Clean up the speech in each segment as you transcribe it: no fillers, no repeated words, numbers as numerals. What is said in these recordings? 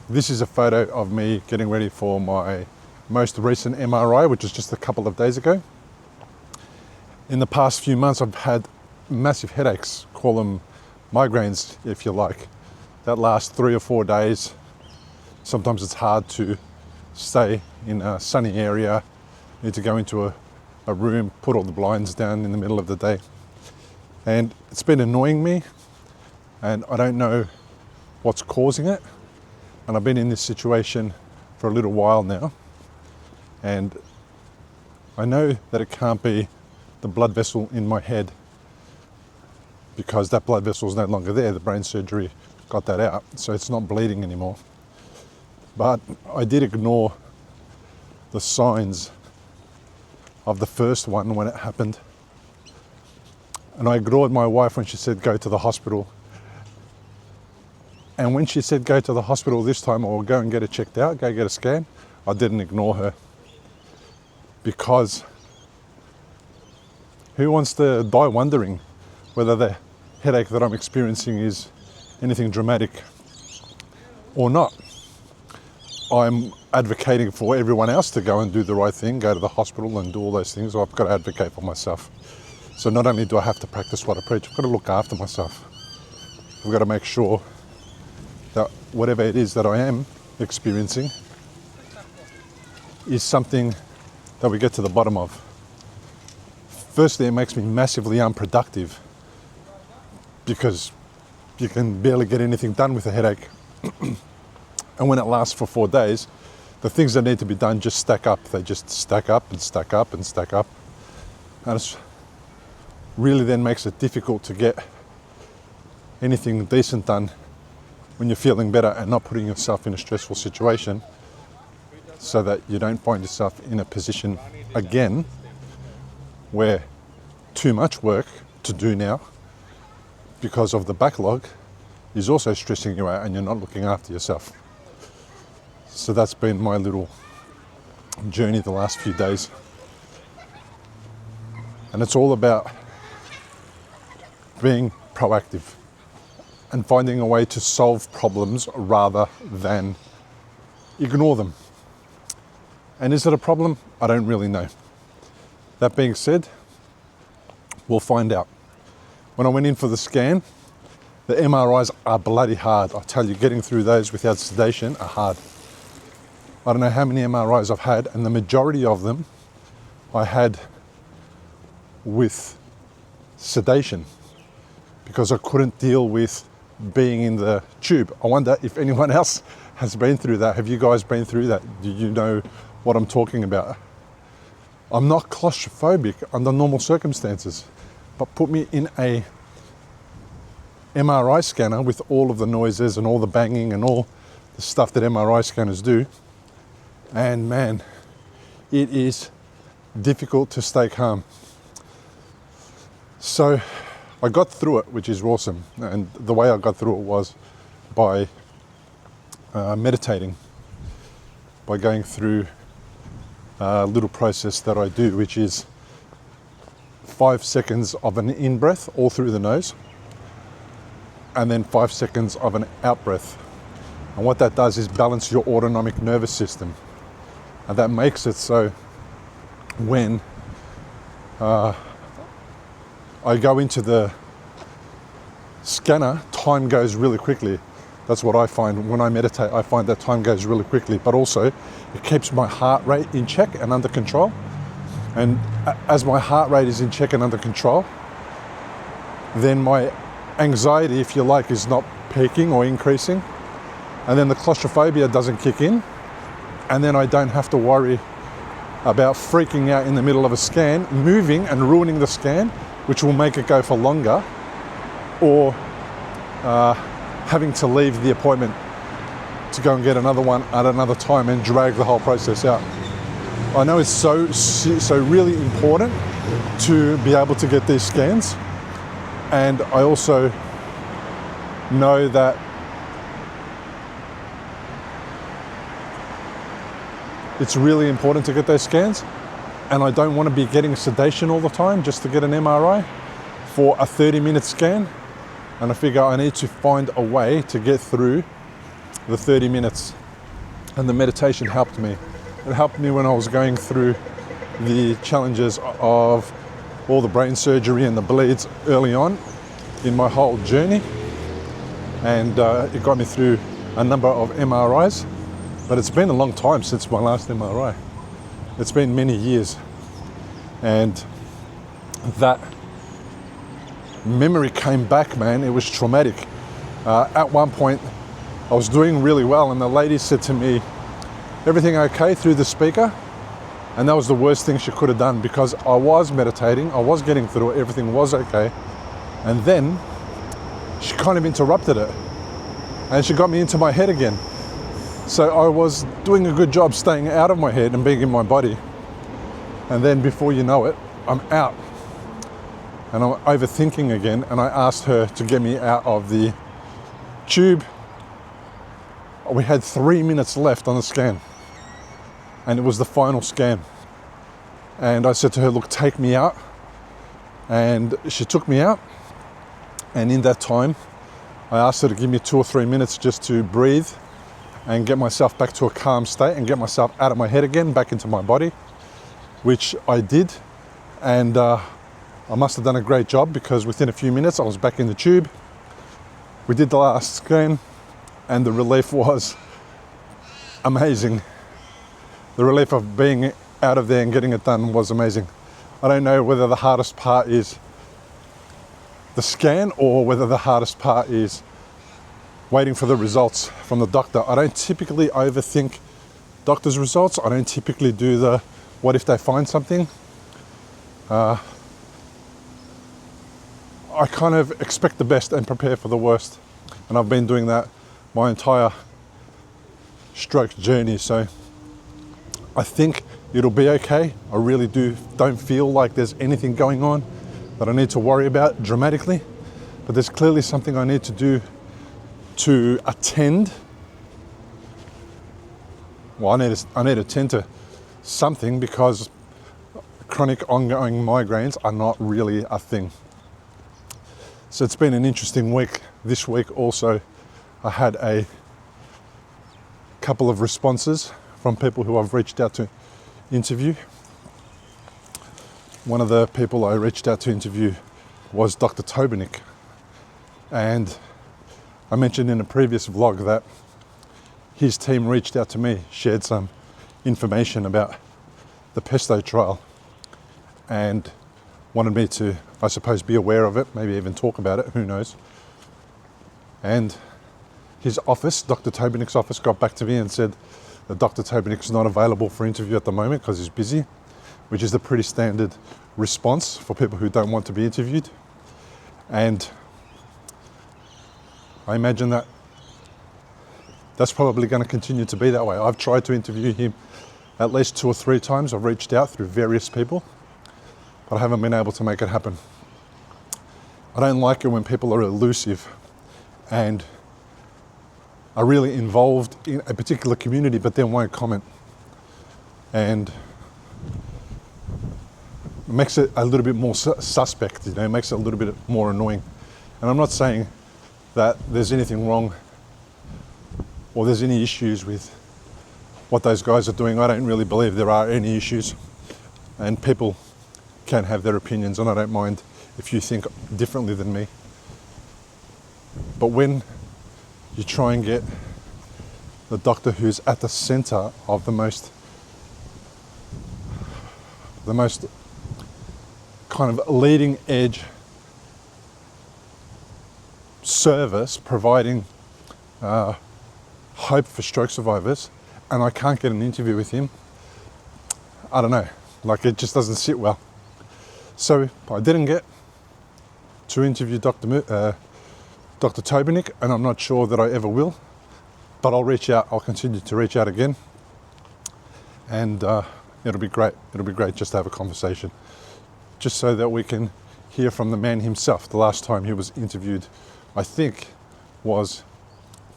This is a photo of me getting ready for my most recent MRI, which is just a couple of days ago. In the past few months, I've had massive headaches, call them migraines if you like, that last 3 or 4 days. Sometimes it's hard to stay in a sunny area. You need to go into a room, put all the blinds down in the middle of the day. And it's been annoying me, and I don't know what's causing it. And I've been in this situation for a little while now. And I know that it can't be the blood vessel in my head, because that blood vessel is no longer there. The brain surgery got that out, so it's not bleeding anymore. But I did ignore the signs of the first one when it happened. And I ignored my wife when she said go to the hospital. And when she said go to the hospital this time, or go and get it checked out, go get a scan, I didn't ignore her. Because who wants to die wondering whether the headache that I'm experiencing is anything dramatic or not? I'm advocating for everyone else to go and do the right thing, go to the hospital and do all those things. I've got to advocate for myself. So not only do I have to practice what I preach, I've got to look after myself. I've got to make sure that whatever it is that I am experiencing is something that we get to the bottom of. Firstly, it makes me massively unproductive because you can barely get anything done with a headache. And when it lasts for 4 days, the things that need to be done just stack up. They just stack up and stack up and stack up. And it really then makes it difficult to get anything decent done when you're feeling better and not putting yourself in a stressful situation, so that you don't find yourself in a position again where too much work to do now because of the backlog is also stressing you out and you're not looking after yourself. So that's been my little journey the last few days. And it's all about being proactive and finding a way to solve problems rather than ignore them. And is it a problem? I don't really know. That being said, we'll find out. When I went in for the scan, the MRIs are bloody hard. I tell you, getting through those without sedation are hard. I don't know how many MRIs I've had, and the majority of them I had with sedation because I couldn't deal with being in the tube. I wonder if anyone else has been through that. Have you guys been through that? Do you know what I'm talking about? I'm not claustrophobic under normal circumstances, but put me in a MRI scanner with all of the noises and all the banging and all the stuff that MRI scanners do, and man, it is difficult to stay calm. So I got through it, which is awesome. And the way I got through it was by meditating, by going through a little process that I do, which is 5 seconds of an in-breath all through the nose, and then 5 seconds of an out-breath. And what that does is balance your autonomic nervous system. And that makes it so when I go into the scanner, time goes really quickly. That's what I find when I meditate. I find that time goes really quickly, but also it keeps my heart rate in check and under control. And as my heart rate is in check and under control, then my anxiety, if you like, is not peaking or increasing. And then the claustrophobia doesn't kick in. And then I don't have to worry about freaking out in the middle of a scan, moving and ruining the scan, which will make it go for longer, or having to leave the appointment to go and get another one at another time and drag the whole process out. I know it's so really important to be able to get these scans, and I also know that it's really important to get those scans, and I don't want to be getting sedation all the time just to get an MRI for a 30-minute scan. And I figure I need to find a way to get through the 30 minutes, and the meditation helped me. It helped me when I was going through the challenges of all the brain surgery and the bleeds early on in my whole journey, and it got me through a number of MRIs. But it's been a long time since my last MRI. It's been many years, and that memory came back, man. It was traumatic. At one point I was doing really well, and the lady said to me, "Everything okay?" through the speaker. And that was the worst thing she could have done, because I was meditating, I was getting through it, everything was okay. And then she kind of interrupted it, and she got me into my head again. So I was doing a good job staying out of my head and being in my body. And then before you know it, I'm out. And I'm overthinking again, and I asked her to get me out of the tube. We had 3 minutes left on the scan, and it was the final scan. And I said to her, "Look, take me out." And she took me out. And in that time, I asked her to give me 2 or 3 minutes just to breathe and get myself back to a calm state and get myself out of my head again, back into my body, which I did. And I must have done a great job, because within a few minutes I was back in the tube. We did the last scan, and the relief was amazing. The relief of being out of there and getting it done was amazing. I don't know whether the hardest part is the scan or whether the hardest part is waiting for the results from the doctor. I don't typically overthink doctor's results. I don't typically do the what if they find something. I kind of expect the best and prepare for the worst. And I've been doing that my entire stroke journey. So I think it'll be okay. I really don't feel like there's anything going on that I need to worry about dramatically. But there's clearly something I need to do to attend. Well, I need to attend to something, because chronic ongoing migraines are not really a thing. So it's been an interesting week. This week also, I had a couple of responses from people who I've reached out to interview. One of the people I reached out to interview was Dr. Tobenik. And I mentioned in a previous vlog that his team reached out to me, shared some information about the pesto trial, and wanted me to, I suppose, be aware of it, maybe even talk about it, who knows. And his office, Dr. Tobenik's office, got back to me and said that Dr. Tobenik's not available for interview at the moment because he's busy, which is a pretty standard response for people who don't want to be interviewed. And I imagine that that's probably going to continue to be that way. I've tried to interview him at least 2 or 3 times. I've reached out through various people, but I haven't been able to make it happen. I don't like it when people are elusive and are really involved in a particular community but then won't comment. And it makes it a little bit more suspect, it makes it a little bit more annoying. And I'm not saying that there's anything wrong or there's any issues with what those guys are doing. I don't really believe there are any issues, and people can have their opinions, and I don't mind if you think differently than me. But when you try and get the doctor who's at the center of the most kind of leading edge service providing hope for stroke survivors, and I can't get an interview with him, I don't know, like it just doesn't sit well. So I didn't get to interview Dr. Tobenik, and I'm not sure that I ever will, but I'll reach out. I'll continue to reach out again, and it'll be great. It'll be great just to have a conversation, just so that we can hear from the man himself. The last time he was interviewed, I think, was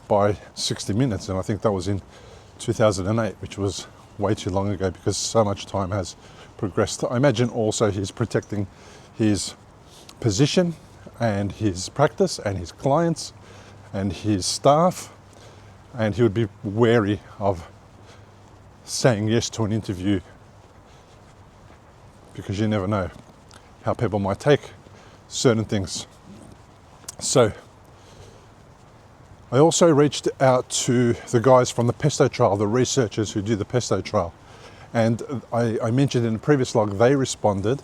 by 60 Minutes, and I think that was in 2008, which was way too long ago because so much time has progressed. I imagine also he's protecting his position and his practice and his clients and his staff and he would be wary of saying yes to an interview, because you never know how people might take certain things. So I also reached out to the guys from the pesto trial, the researchers who do the pesto trial. And I mentioned in the previous log, they responded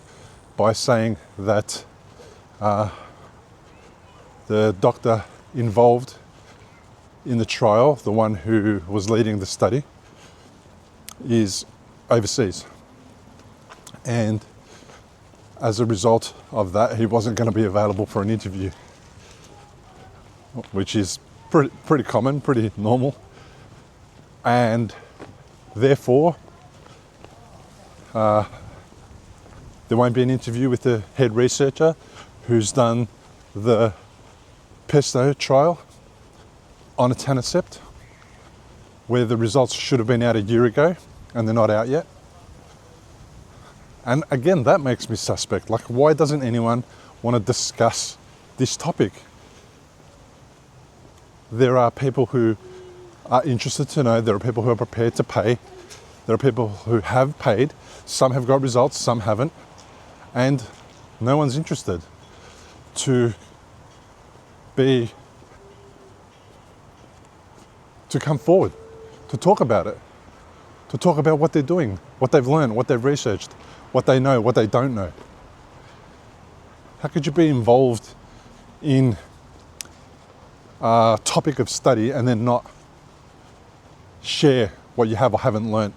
by saying that the doctor involved in the trial, the one who was leading the study, is overseas. And as a result of that, he wasn't going to be available for an interview, which is pretty common, pretty normal. And therefore, there won't be an interview with the head researcher who's done the pesto trial on etanercept, where the results should have been out a year ago and they're not out yet. And again, that makes me suspect. Like, why doesn't anyone want to discuss this topic? There are people who are interested to know, there are people who are prepared to pay, there are people who have paid, some have got results, some haven't, and no one's interested to come forward, to talk about it, to talk about what they're doing, what they've learned, what they've researched, what they know, what they don't know. How could you be involved in a topic of study and then not share what you have or haven't learned?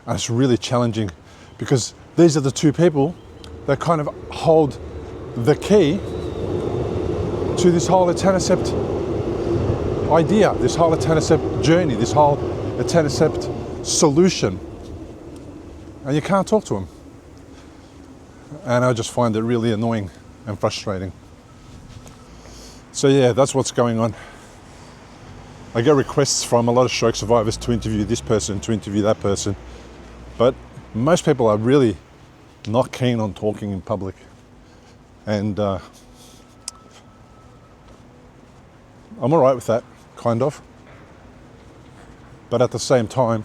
And it's really challenging, because these are the two people that kind of hold the key to this whole etanercept idea, this whole etanercept journey, this whole etanercept solution. And you can't talk to them. And I just find it really annoying and frustrating. So yeah, that's what's going on. I get requests from a lot of stroke survivors to interview this person, to interview that person. But most people are really not keen on talking in public. And I'm all right with that, kind of. But at the same time,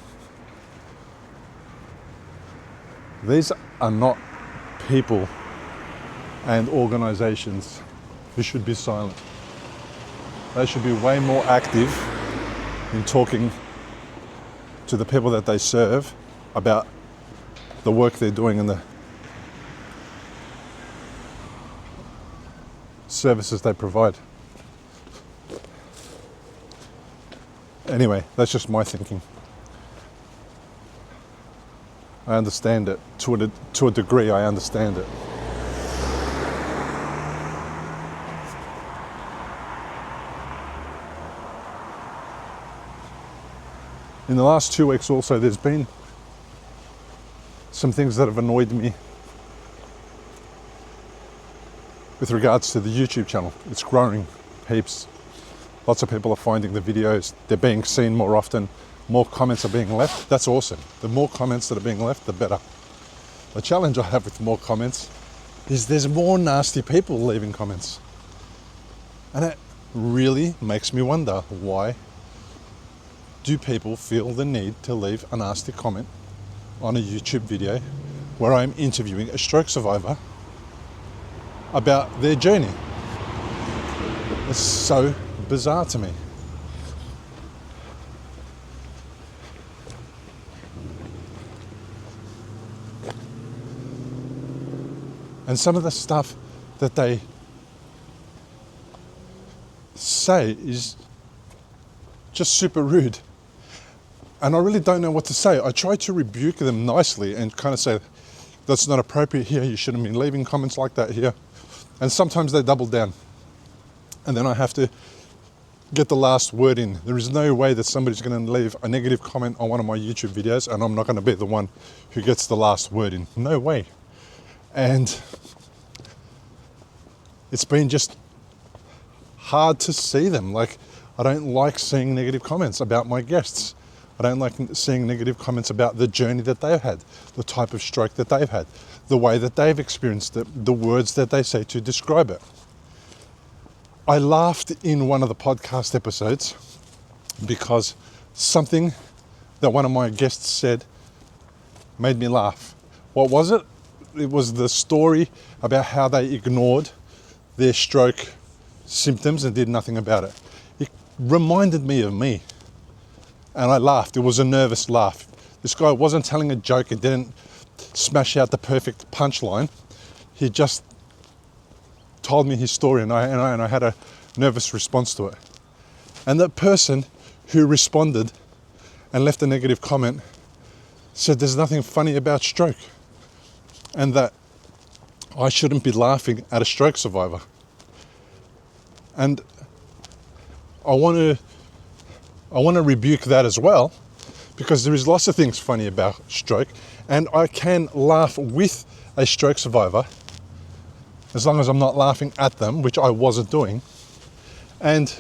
these are not people and organizations who should be silent. They should be way more active in talking to the people that they serve about the work they're doing and the services they provide. Anyway, that's just my thinking. I understand it. To a degree, I understand it. In the last 2 weeks also, there's been some things that have annoyed me with regards to the YouTube channel. It's growing heaps. Lots of people are finding the videos, they're being seen more often, more comments are being left. That's awesome. The more comments that are being left, the better. The challenge I have with more comments is there's more nasty people leaving comments. And it really makes me wonder, why do people feel the need to leave a nasty comment on a YouTube video where I'm interviewing a stroke survivor about their journey? It's so bizarre to me. And some of the stuff that they say is just super rude. And I really don't know what to say. I try to rebuke them nicely and kind of say, that's not appropriate here, you shouldn't be leaving comments like that here. And sometimes they double down. And then I have to get the last word in. There is no way that somebody's going to leave a negative comment on one of my YouTube videos and I'm not going to be the one who gets the last word in. No way. And it's been just hard to see them. Like, I don't like seeing negative comments about my guests. I don't like seeing negative comments about the journey that they've had, the type of stroke that they've had, the way that they've experienced it, the words that they say to describe it. I laughed in one of the podcast episodes because something that one of my guests said made me laugh. What was it? It was the story about how they ignored their stroke symptoms and did nothing about it. It reminded me of me, and I laughed. It was a nervous laugh. This guy wasn't telling a joke. It didn't smash out the perfect punchline. He just told me his story, and I had a nervous response to it. And that person who responded and left a negative comment said there's nothing funny about stroke, and that I shouldn't be laughing at a stroke survivor. And I want to rebuke that as well, because there is lots of things funny about stroke, and I can laugh with a stroke survivor as long as I'm not laughing at them, which I wasn't doing. And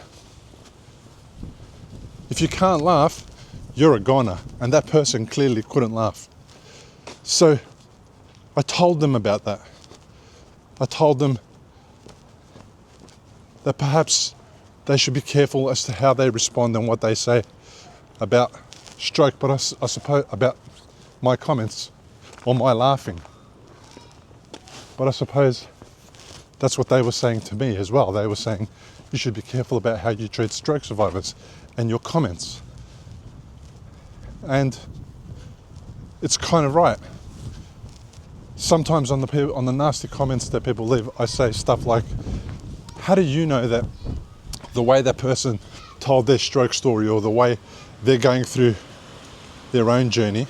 if you can't laugh, you're a goner, and that person clearly couldn't laugh. So I told them about that. I told them that perhaps they should be careful as to how they respond and what they say about stroke, but I suppose about my comments or my laughing. But I suppose that's what they were saying to me as well. They were saying you should be careful about how you treat stroke survivors and your comments. And it's kind of right. Sometimes on the nasty comments that people leave, I say stuff like, how do you know that the way that person told their stroke story, or the way they're going through their own journey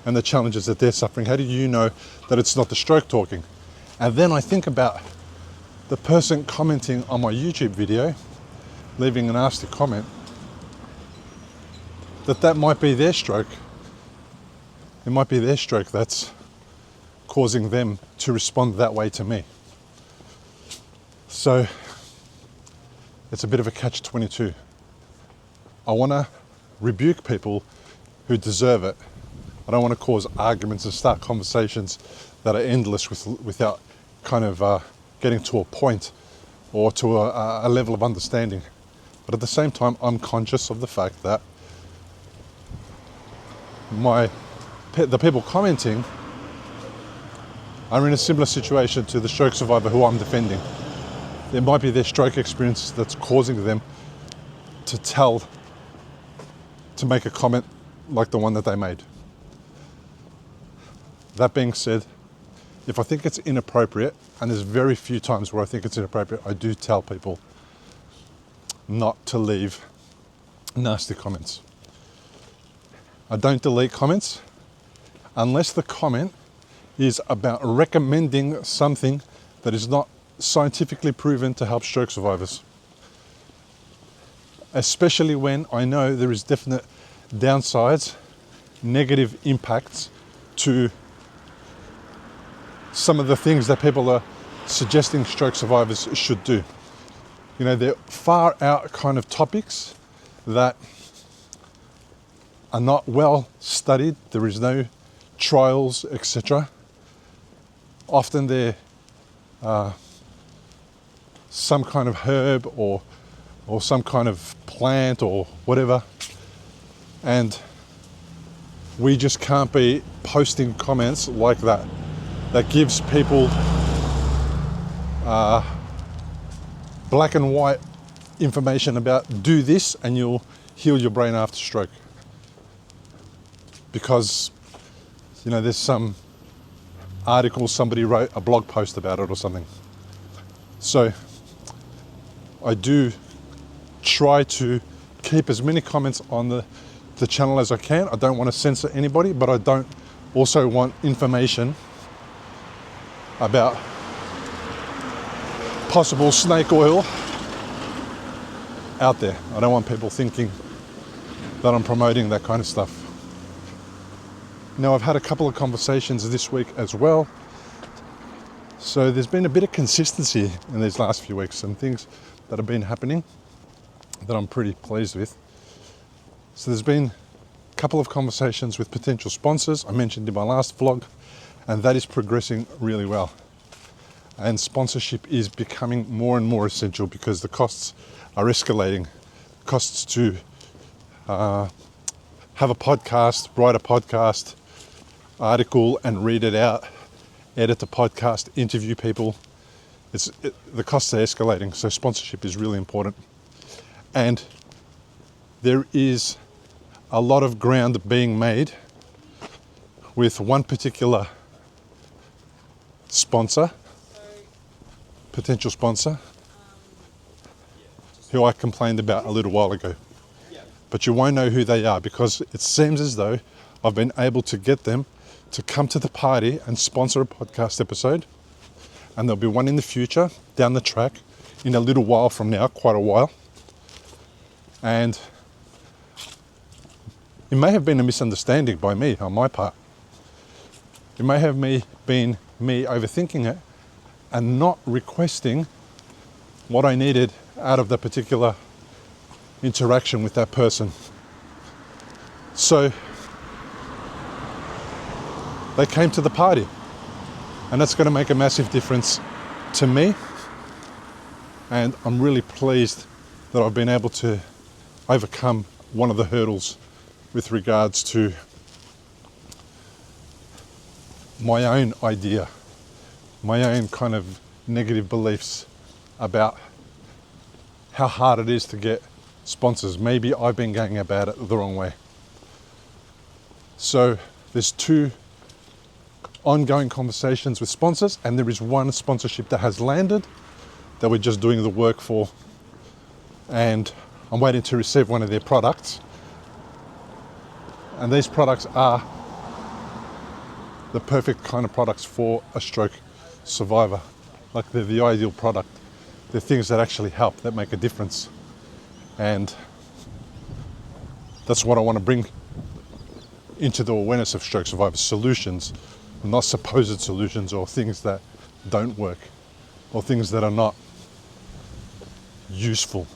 and the challenges that they're suffering, how do you know that it's not the stroke talking? And then I think about the person commenting on my YouTube video, leaving a nasty comment, that might be their stroke. It might be their stroke that's causing them to respond that way to me. So it's a bit of a catch-22. I want to rebuke people who deserve it. I don't want to cause arguments and start conversations that are endless without kind of getting to a point or to a level of understanding. But at the same time, I'm conscious of the fact that the people commenting are in a similar situation to the stroke survivor who I'm defending. It might be their stroke experience that's causing them to make a comment like the one that they made. That being said, if I think it's inappropriate, and there's very few times where I think it's inappropriate, I do tell people not to leave nasty comments. I don't delete comments unless the comment is about recommending something that is not scientifically proven to help stroke survivors. Especially when I know there is definite downsides, negative impacts to some of the things that people are suggesting stroke survivors should do. You know, they're far out kind of topics that are not well studied. There is no trials, etc. Often they're some kind of herb or some kind of plant or whatever, and we just can't be posting comments like that. That gives people black and white information about do this and you'll heal your brain after stroke. Because, you know, there's some article somebody wrote a blog post about it or something. So I do try to keep as many comments on the channel as I can. I don't want to censor anybody, but I don't also want information about possible snake oil out there. I don't want people thinking that I'm promoting that kind of stuff. Now, I've had a couple of conversations this week as well. So there's been a bit of consistency in these last few weeks, some things that have been happening that I'm pretty pleased with. So there's been a couple of conversations with potential sponsors, I mentioned in my last vlog, and that is progressing really well. And sponsorship is becoming more and more essential because the costs are escalating. Costs to have a podcast, write a podcast article and read it out, edit the podcast, interview people. The costs are escalating, so sponsorship is really important. And there is a lot of ground being made with one particular potential sponsor, who I complained about a little while ago. But you won't know who they are, because it seems as though I've been able to get them to come to the party and sponsor a podcast episode. And there'll be one in the future, down the track, in a little while from now, quite a while. And it may have been a misunderstanding by me on my part. It may have been me overthinking it and not requesting what I needed out of the particular interaction with that person. So they came to the party, and that's going to make a massive difference to me. And I'm really pleased that I've been able to overcome one of the hurdles with regards to my own idea, my own kind of negative beliefs about how hard it is to get sponsors. Maybe I've been going about it the wrong way. So there's 2 ongoing conversations with sponsors, and there is one sponsorship that has landed that we're just doing the work for, and I'm waiting to receive one of their products. And these products are the perfect kind of products for a stroke survivor. Like, they're the ideal product. They're things that actually help, that make a difference. And that's what I want to bring into the awareness of stroke survivors: solutions, not supposed solutions, or things that don't work, or things that are not useful,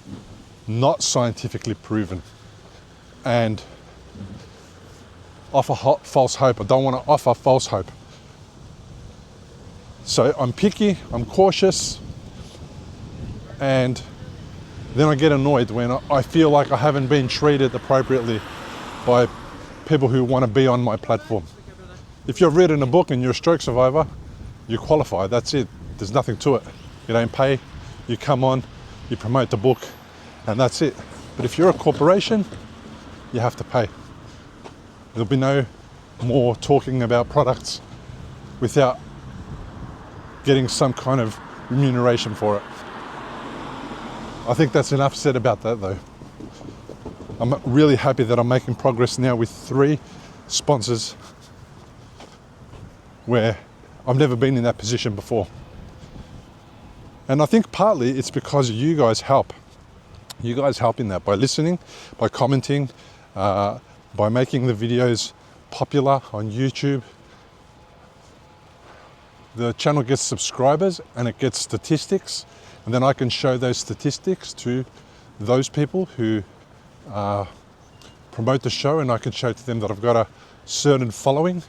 not scientifically proven, and offer false hope. I don't want to offer false hope. So I'm picky, I'm cautious, and then I get annoyed when I feel like I haven't been treated appropriately by people who want to be on my platform. If you've written a book and you're a stroke survivor, you qualify, that's it. There's nothing to it. You don't pay, you come on, you promote the book, and that's it. But if you're a corporation, you have to pay. There'll be no more talking about products without getting some kind of remuneration for it. I think that's enough said about that, though. I'm really happy that I'm making progress now with 3 sponsors where I've never been in that position before. And I think partly it's because you guys help. You guys help in that by listening, by commenting, by making the videos popular on YouTube. The channel gets subscribers and it gets statistics, and then I can show those statistics to those people who promote the show, and I can show to them that I've got a certain following,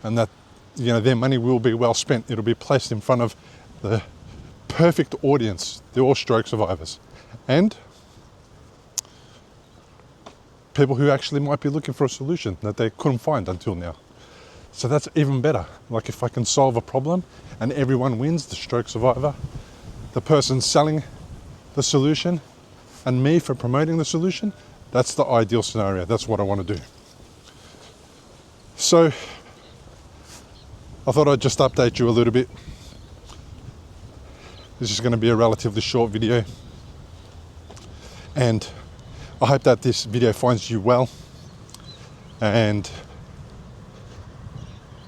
and that, you know, their money will be well spent. It'll be placed in front of the perfect audience. They're all stroke survivors and people who actually might be looking for a solution that they couldn't find until now. So that's even better. Like, if I can solve a problem and everyone wins, the stroke survivor, the person selling the solution, and me for promoting the solution, that's the ideal scenario. That's what I want to do. So I thought I'd just update you a little bit. This is going to be a relatively short video, and I hope that this video finds you well and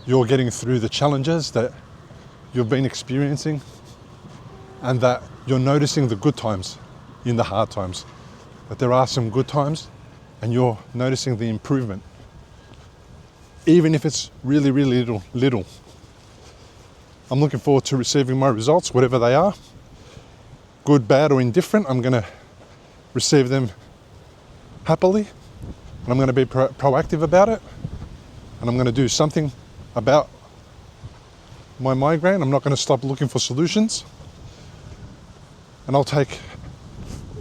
you're getting through the challenges that you've been experiencing, and that you're noticing the good times in the hard times. That there are some good times and you're noticing the improvement, even if it's really, really little. I'm looking forward to receiving my results, whatever they are, good, bad, or indifferent. I'm going to receive them happily, and I'm going to be proactive about it, and I'm going to do something about my migraine. I'm not going to stop looking for solutions, and I'll take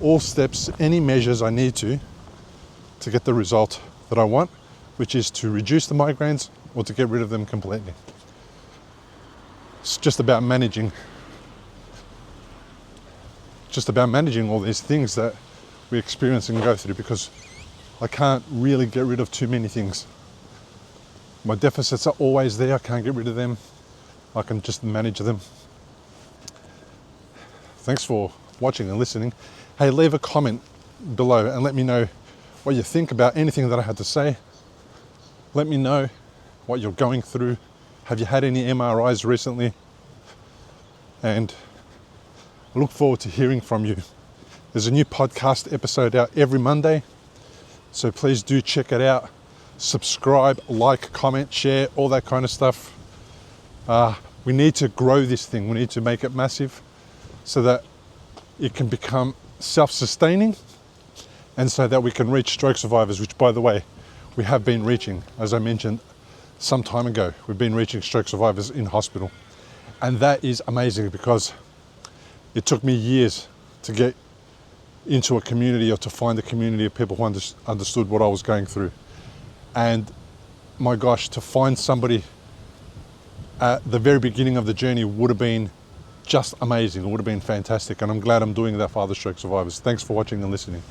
all steps, any measures I need to to get the result that I want, which is to reduce the migraines or to get rid of them completely. It's just about managing all these things that we experience and go through, because I can't really get rid of too many things. My deficits are always there. I can't get rid of them. I can just manage them. Thanks for watching and listening. Hey, leave a comment below and let me know what you think about anything that I had to say. Let me know what you're going through. Have you had any MRIs recently? And I look forward to hearing from you. There's a new podcast episode out every Monday, so please do check it out. Subscribe, like, comment, share, all that kind of stuff. We need to grow this thing. We need to make it massive so that it can become self-sustaining, and so that we can reach stroke survivors, which, by the way, we have been reaching. As I mentioned some time ago, we've been reaching stroke survivors in hospital. And that is amazing, because it took me years to get into a community, or to find a community of people who understood what I was going through. And my gosh, to find somebody at the very beginning of the journey would have been just amazing. It would have been fantastic. And I'm glad I'm doing that for other stroke survivors. Thanks for watching and listening.